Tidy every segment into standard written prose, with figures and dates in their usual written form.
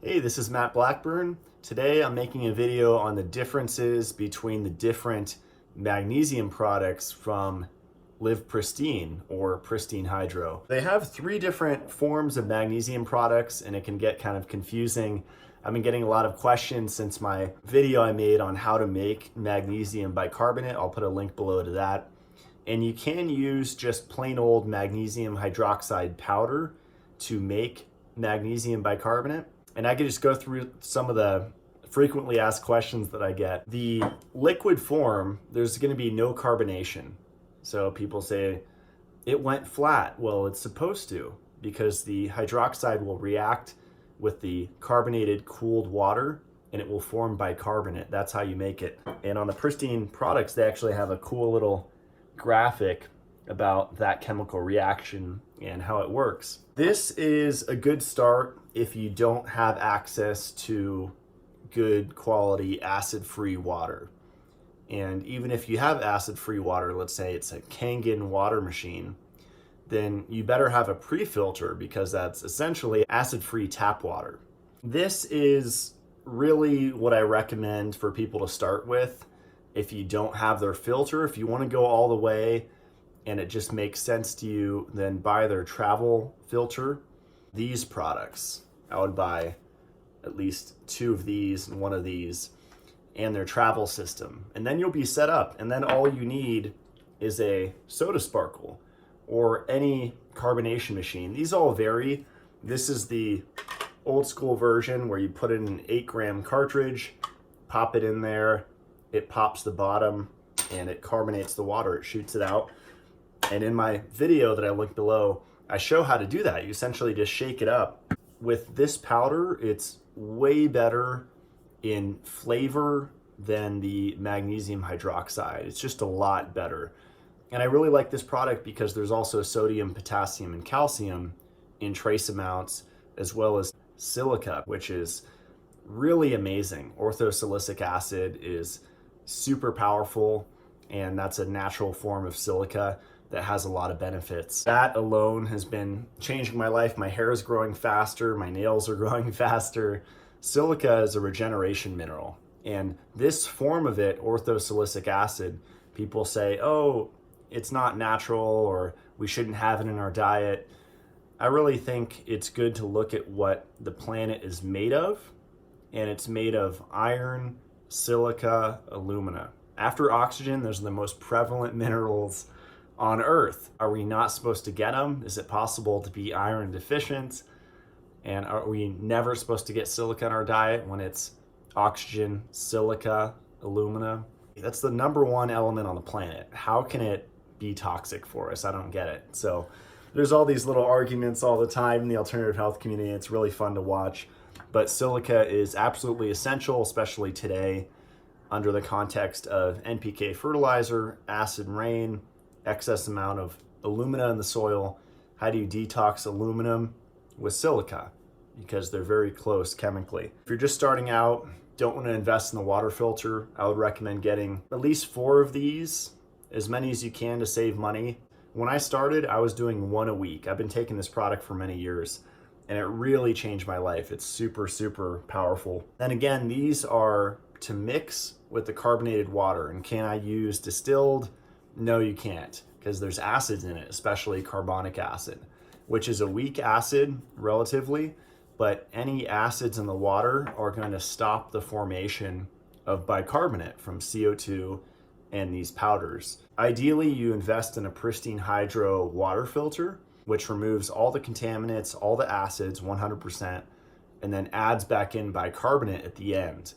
Hey, this is Matt Blackburn. Today I'm making a video on the differences between the different magnesium products from LivePristine or Pristine Hydro. They have three different forms of magnesium products and it can get kind of confusing. I've been getting a lot of questions since my video I made on how to make magnesium bicarbonate. I'll put a link below to that. And you can use just plain old magnesium hydroxide powder to make magnesium bicarbonate. And I could just go through some of the frequently asked questions that I get. The liquid form, there's going to be no carbonation. So people say, it went flat. Well, it's supposed to, because the hydroxide will react with the carbonated cooled water and it will form bicarbonate. That's how you make it. And on the Pristine products, they actually have a cool little graphic about that chemical reaction and how it works. This is a good start if you don't have access to good quality acid-free water. And even if you have acid-free water, let's say it's a Kangen water machine, then you better have a pre-filter because that's essentially acid-free tap water. This is really what I recommend for people to start with. If you don't have their filter, if you want to go all the way and it just makes sense to you, then buy their travel filter. These products, I would buy at least 2 of these and 1 of these and their travel system. And then you'll be set up. And then all you need is a soda sparkle or any carbonation machine. These all vary. This is the old school version where you put in an 8-gram cartridge, pop it in there, it pops the bottom and it carbonates the water, it shoots it out. And in my video that I linked below, I show how to do that. You essentially just shake it up. With this powder, it's way better in flavor than the magnesium hydroxide. It's just a lot better. And I really like this product because there's also sodium, potassium, and calcium in trace amounts, as well as silica, which is really amazing. Orthosilicic acid is super powerful, and that's a natural form of silica that has a lot of benefits. That alone has been changing my life. My hair is growing faster, my nails are growing faster. Silica is a regeneration mineral, and this form of it, orthosilicic acid, people say, oh, it's not natural or we shouldn't have it in our diet. I really think it's good to look at what the planet is made of, and it's made of iron, silica, alumina. After oxygen, those are the most prevalent minerals on Earth. Are we not supposed to get them? Is it possible to be iron deficient? And are we never supposed to get silica in our diet when it's oxygen, silica, alumina? That's the #1 element on the planet. How can it be toxic for us? I don't get it. So there's all these little arguments all the time in the alternative health community. It's really fun to watch. But silica is absolutely essential, especially today, under the context of NPK fertilizer, acid rain, excess amount of alumina in the soil. How do you detox aluminum with silica? Because they're very close chemically. If you're just starting out, don't want to invest in the water filter, I would recommend getting at least 4 of these, as many as you can to save money. When I started, I was doing 1 a week. I've been taking this product for many years, and it really changed my life. It's super, super powerful. And again, these are to mix with the carbonated water. And can I use distilled? No, you can't, because there's acids in it, especially carbonic acid, which is a weak acid relatively, but any acids in the water are going to stop the formation of bicarbonate from CO2 and these powders. Ideally, you invest in a Pristine Hydro water filter, which removes all the contaminants, all the acids, 100%, and then adds back in bicarbonate at the end.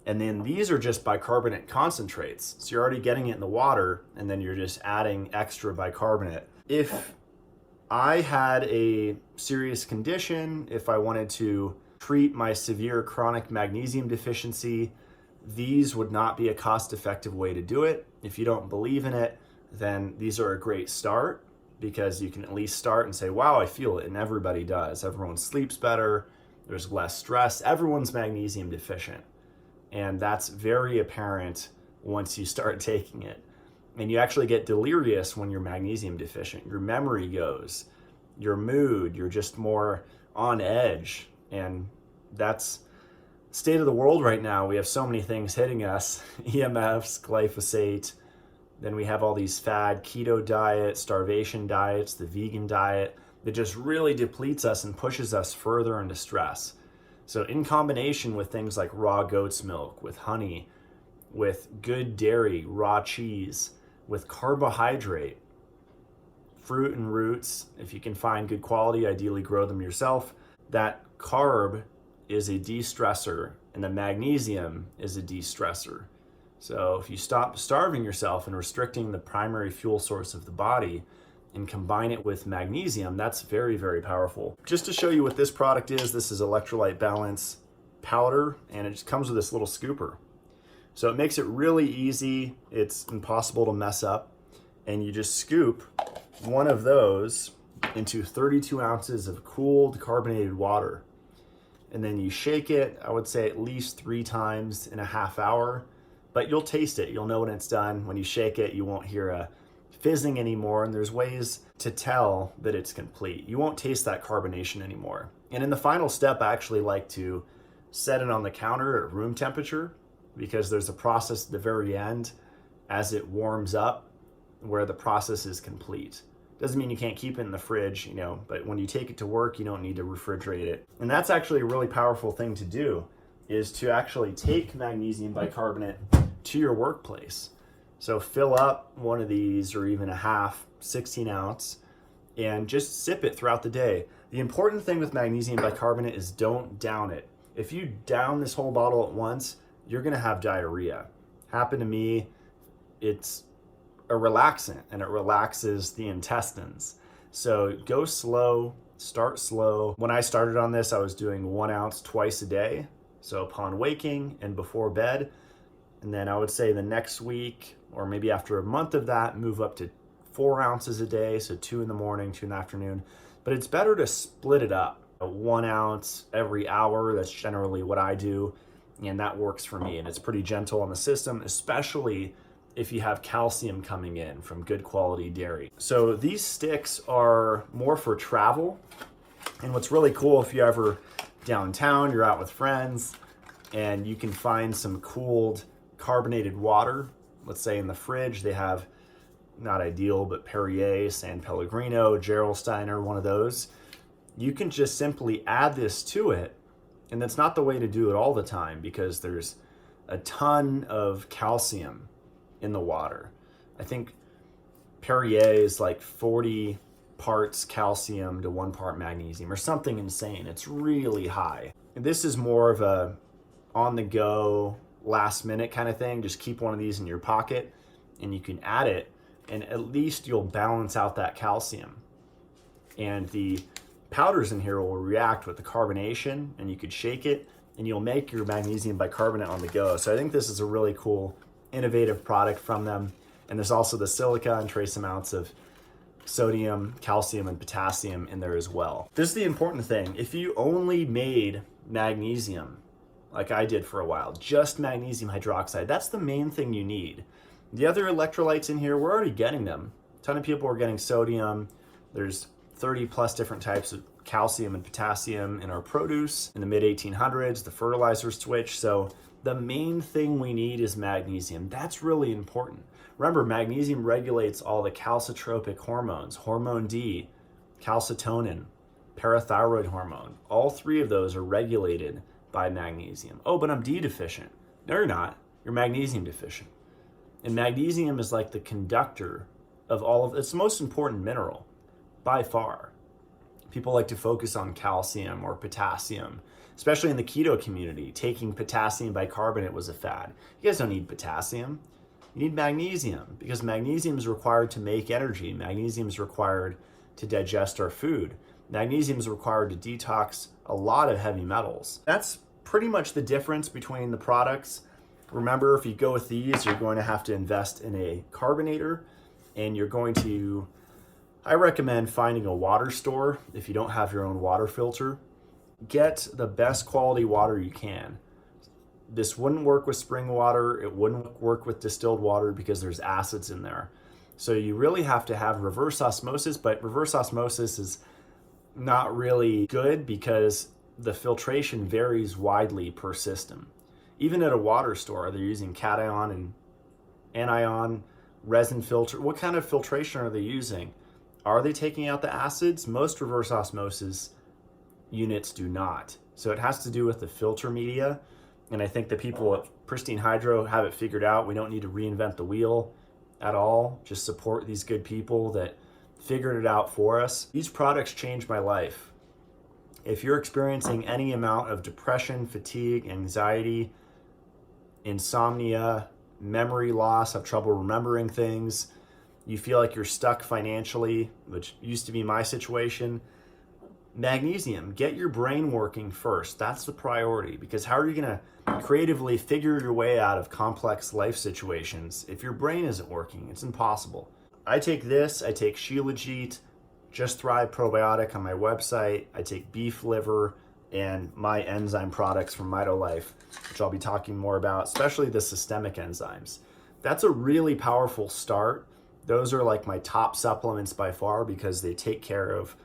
And then these are just bicarbonate concentrates. So you're already getting it in the water, and then you're just adding extra bicarbonate. If I had a serious condition, if I wanted to treat my severe chronic magnesium deficiency, these would not be a cost-effective way to do it. If you don't believe in it, then these are a great start, because you can at least start and say, wow, I feel it, and everybody does. Everyone sleeps better, there's less stress, everyone's magnesium deficient. And that's very apparent once you start taking it. And you actually get delirious when you're magnesium deficient. Your memory goes, your mood, you're just more on edge. And That's state of the world right now. We have so many things hitting us, EMFs, glyphosate, then we have all these fad keto diets, starvation diets, the vegan diet that just really depletes us and pushes us further into stress. So in combination with things like raw goat's milk, with honey, with good dairy, raw cheese, with carbohydrate, fruit and roots, if you can find good quality, ideally grow them yourself, that carb is a de-stressor, and the magnesium is a de-stressor. So if you stop starving yourself and restricting the primary fuel source of the body and combine it with magnesium, that's very, very powerful. Just to show you what this product is, this is electrolyte balance powder, and it just comes with this little scooper. So it makes it really easy. It's impossible to mess up. And you just scoop one of those into 32 ounces of cooled carbonated water. And then you shake it, I would say at least 3 times in a half hour, but you'll taste it. You'll know when it's done. When you shake it, you won't hear a fizzing anymore, and there's ways to tell that it's complete. You won't taste that carbonation anymore. And in the final step, I actually like to set it on the counter at room temperature, because there's a process at the very end as it warms up where the process is complete. Doesn't mean you can't keep it in the fridge, but when you take it to work, you don't need to refrigerate it. And that's actually a really powerful thing to do, is to actually take magnesium bicarbonate to your workplace. So fill up one of these, or even a half, 16 ounce, and just sip it throughout the day. The important thing with magnesium bicarbonate is don't down it. If you down this whole bottle at once, you're gonna have diarrhea. Happened to me. It's a relaxant, and it relaxes the intestines. So go slow, start slow. When I started on this, I was doing 1 ounce twice a day. So upon waking and before bed. And then I would say the next week, or maybe after a month of that, move up to 4 ounces a day. So 2 in the morning, 2 in the afternoon. But it's better to split it up. 1 ounce every hour, that's generally what I do. And that works for me. And it's pretty gentle on the system, especially if you have calcium coming in from good quality dairy. So these sticks are more for travel. And what's really cool, if you're ever downtown, you're out with friends, and you can find some cooled carbonated water, let's say in the fridge, they have, not ideal, but Perrier, San Pellegrino, Gerolsteiner, one of those. You can just simply add this to it. And that's not the way to do it all the time, because there's a ton of calcium in the water. I think Perrier is like 40 parts calcium to 1 part magnesium, or something insane. It's really high. And this is more of a on the go, last minute kind of thing. Just keep one of these in your pocket and you can add it, and at least you'll balance out that calcium. And the powders in here will react with the carbonation, and you could shake it and you'll make your magnesium bicarbonate on the go. So I think this is a really cool, innovative product from them. And there's also the silica and trace amounts of sodium, calcium, and potassium in there as well. This is the important thing. If you only made magnesium, like I did for a while, just magnesium hydroxide, that's the main thing you need. The other electrolytes in here, we're already getting them. A ton of people are getting sodium. There's 30 plus different types of calcium and potassium in our produce. In the mid 1800s, the fertilizers switched. So the main thing we need is magnesium. That's really important. Remember, magnesium regulates all the calcitropic hormones, hormone D, calcitonin, parathyroid hormone. All 3 of those are regulated by magnesium. Oh, but I'm D deficient. No, you're not. You're magnesium deficient. And magnesium is like the conductor of all of, it's the most important mineral by far. People like to focus on calcium or potassium, especially in the keto community. Taking potassium bicarbonate was a fad. You guys don't need potassium. You need magnesium, because magnesium is required to make energy. Magnesium is required to digest our food. Magnesium is required to detox a lot of heavy metals. That's pretty much the difference between the products. Remember, if you go with these, you're going to have to invest in a carbonator, and you're going to, I recommend finding a water store if you don't have your own water filter. Get the best quality water you can. This wouldn't work with spring water. It wouldn't work with distilled water because there's acids in there. So you really have to have reverse osmosis, but reverse osmosis is not really good because the filtration varies widely per system. Even at a water store, they're using cation and anion resin filter. What kind of filtration are they using? Are they taking out the acids? Most reverse osmosis units do not. So it has to do with the filter media. And I think the people at Pristine Hydro have it figured out. We don't need to reinvent the wheel at all. Just support these good people that figured it out for us. These products changed my life. If you're experiencing any amount of depression, fatigue, anxiety, insomnia, memory loss, have trouble remembering things, you feel like you're stuck financially, which used to be my situation, magnesium, get your brain working first. That's the priority, because how are you going to creatively figure your way out of complex life situations if your brain isn't working? It's impossible. I take this, I take Shilajit, Just Thrive probiotic on my website, I take beef liver, and my enzyme products from MitoLife, which I'll be talking more about, especially the systemic enzymes. That's a really powerful start. Those are like my top supplements by far, because they take care of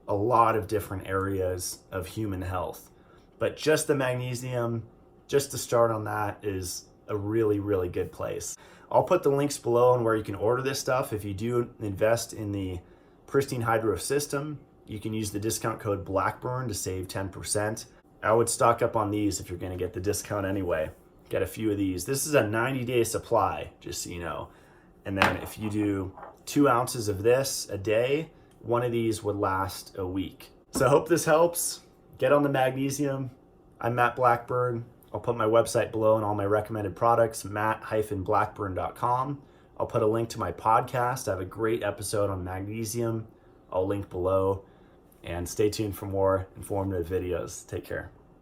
a lot of different areas of human health. But just the magnesium, just to start on that, is a really, really good place. I'll put the links below on where you can order this stuff. If you do invest in the Pristine Hydro system, you can use the discount code Blackburn to save 10%. I would stock up on these if you're going to get the discount anyway. Get a few of these. This is a 90-day supply, just so you know. And then if you do 2 ounces of this a day, one of these would last a week. So I hope this helps. Get on the magnesium. I'm Matt Blackburn. I'll put my website below and all my recommended products, matt-blackburn.com. I'll put a link to my podcast. I have a great episode on magnesium. I'll link below. And stay tuned for more informative videos. Take care.